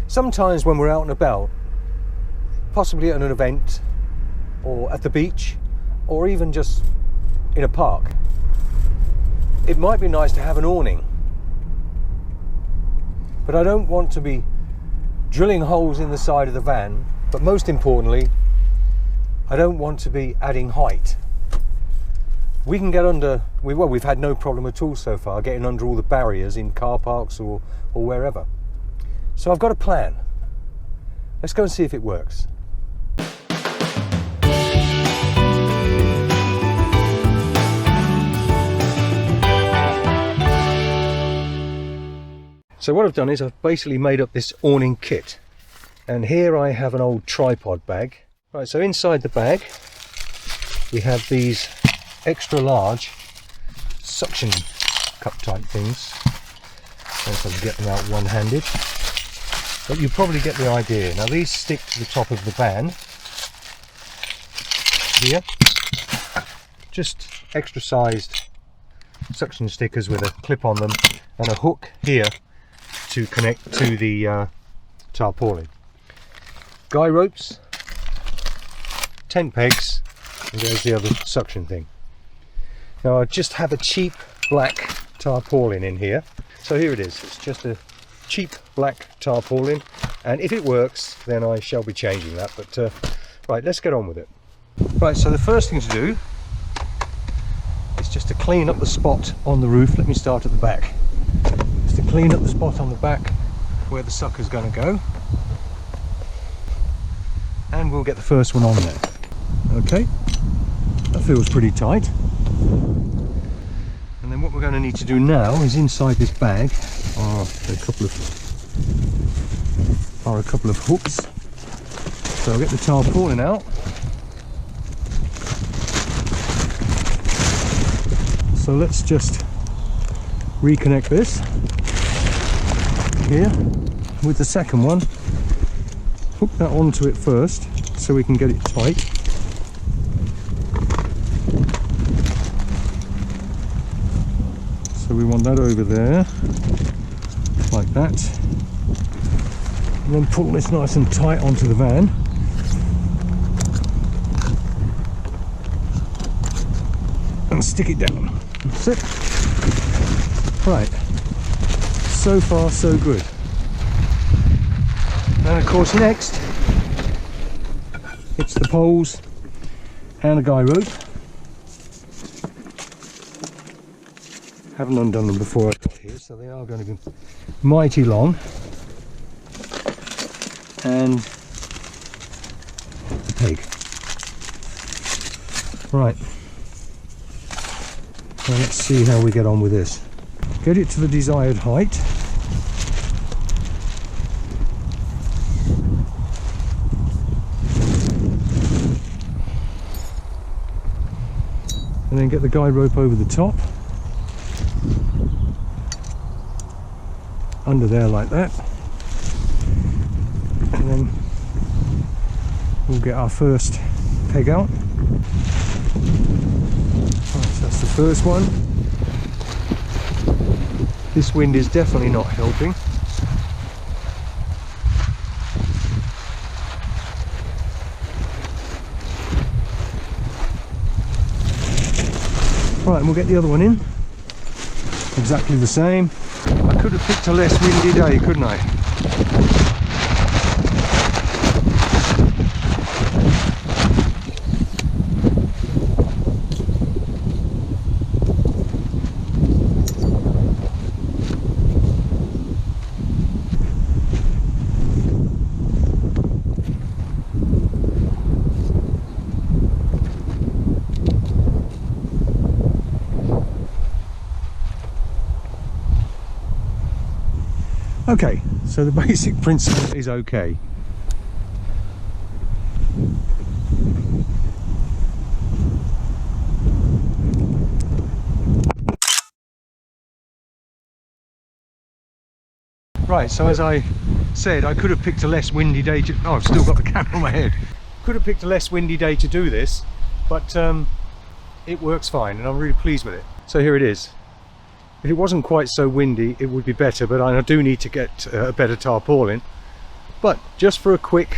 Sometimes when we're out and about, possibly at an event or at the beach or even just in a park, it might be nice to have an awning. But I don't want to be drilling holes in the side of the van, but most importantly, I don't want to be adding height. We can get under, we've had no problem at all so far getting under all the barriers in car parks or wherever. So I've got a plan. Let's go and see if it works. So what I've done is I've basically made up this awning kit. And here I have an old tripod bag. Right, so inside the bag we have these extra large suction cup type things. I don't know if I can get them out one-handed, but you probably get the idea. Now these stick to the top of the van here, just extra sized suction stickers with a clip on them and a hook here to connect to the tarpaulin. Guy ropes, tent pegs, and there's the other suction thing. Now I just have a cheap black tarpaulin in here. So here it is, it's just a cheap black tarpaulin, and if it works then I shall be changing that, but right, let's get on with it. Right, so the first thing to do is just to clean up the spot on the roof. Let me start at the back. Just to clean up the spot on the back where the sucker's going to go, and we'll get the first one on there. Okay, that feels pretty tight. And then what we're going to need to do now is inside this bag are a couple of hooks. So I'll get the tarpaulin out. So let's just reconnect this here with the second one. Hook that onto it first so we can get it tight. So we want that over there, like that. And then pull this nice and tight onto the van. And stick it down. That's it. Right. So far, so good. And of course next, it's the poles and a guy rope. Haven't undone them before I got here, so they are going to be mighty long. And a peg. Right. Now let's see how we get on with this. Get it to the desired height. And then get the guide rope over the top. Under there like that. And then we'll get our first peg out. Right, so that's the first one. This wind is definitely not helping. Right, and we'll get the other one in. Exactly the same. I could have picked a less windy day, couldn't I? Okay, so the basic principle is okay. Right, so as I said, I could have picked a less windy day to... Oh, I've still got the camera on my head. Could have picked a less windy day to do this, but it works fine and I'm really pleased with it. So here it is. If it wasn't quite so windy, it would be better, but I do need to get a better tarpaulin. But just for a quick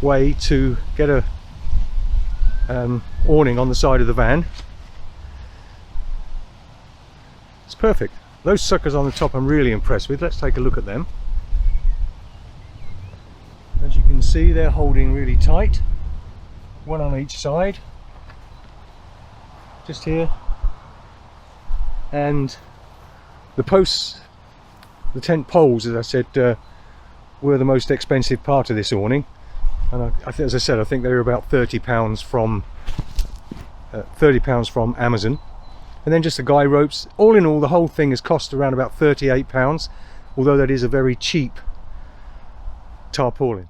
way to get a awning on the side of the van, it's perfect. Those suckers on the top I'm really impressed with. Let's take a look at them. As you can see, they're holding really tight, one on each side, just here. And the posts, the tent poles, as I said, were the most expensive part of this awning. And as I said, I think they were about £30 from Amazon. And then just the guy ropes. All in all, the whole thing has cost around about £38, although that is a very cheap tarpaulin.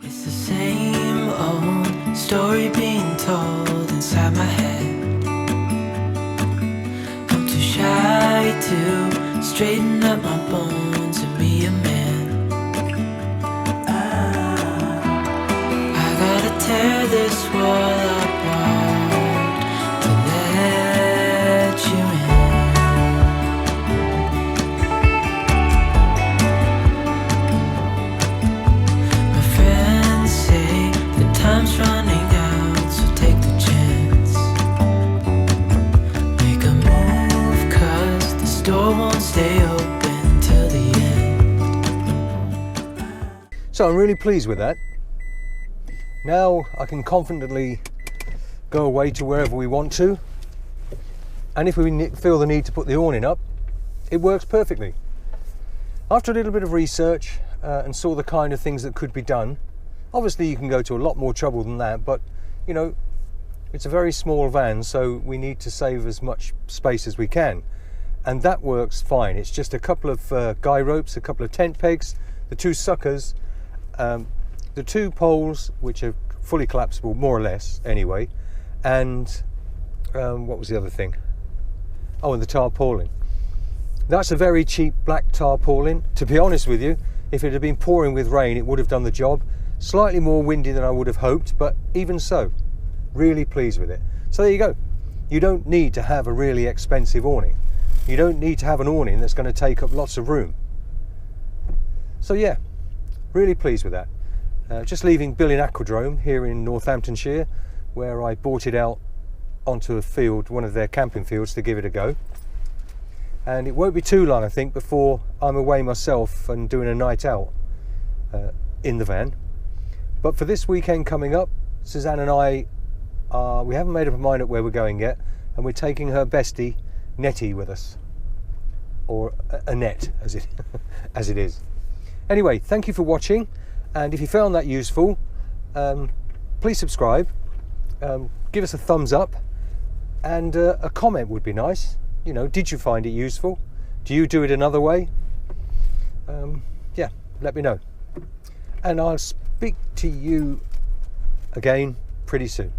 It's the same old story being told inside my head. I'm too shy to straighten up my bones and be a man. I gotta tear this wall apart to let you in. My friends say the time's running out, so take the chance. Make a move, 'cause the store won't stay open till the end. So I'm really pleased with that. Now I can confidently go away to wherever we want to, and if we feel the need to put the awning up, it works perfectly. After a little bit of research and saw the kind of things that could be done, obviously you can go to a lot more trouble than that, but you know, it's a very small van, so we need to save as much space as we can, and that works fine. It's just a couple of guy ropes, a couple of tent pegs, the two suckers, the two poles, which are fully collapsible, more or less anyway, and what was the other thing? Oh, and the tarpaulin. That's a very cheap black tarpaulin. To be honest with you, if it had been pouring with rain, it would have done the job. Slightly more windy than I would have hoped, but even so, really pleased with it. So there you go. You don't need to have a really expensive awning. You don't need to have an awning that's going to take up lots of room. So yeah, really pleased with that. Just leaving Billing Aquadrome here in Northamptonshire, where I bought it out onto a field, one of their camping fields, to give it a go. And it won't be too long, I think, before I'm away myself and doing a night out in the van. But for this weekend coming up, Suzanne and I, we haven't made up our mind at where we're going yet, and we're taking her bestie, Nettie, with us. Or Annette, as it is. Anyway, thank you for watching. And if you found that useful, please subscribe, give us a thumbs up, and a comment would be nice. You know, did you find it useful? Do you do it another way? Yeah, let me know. And I'll speak to you again pretty soon.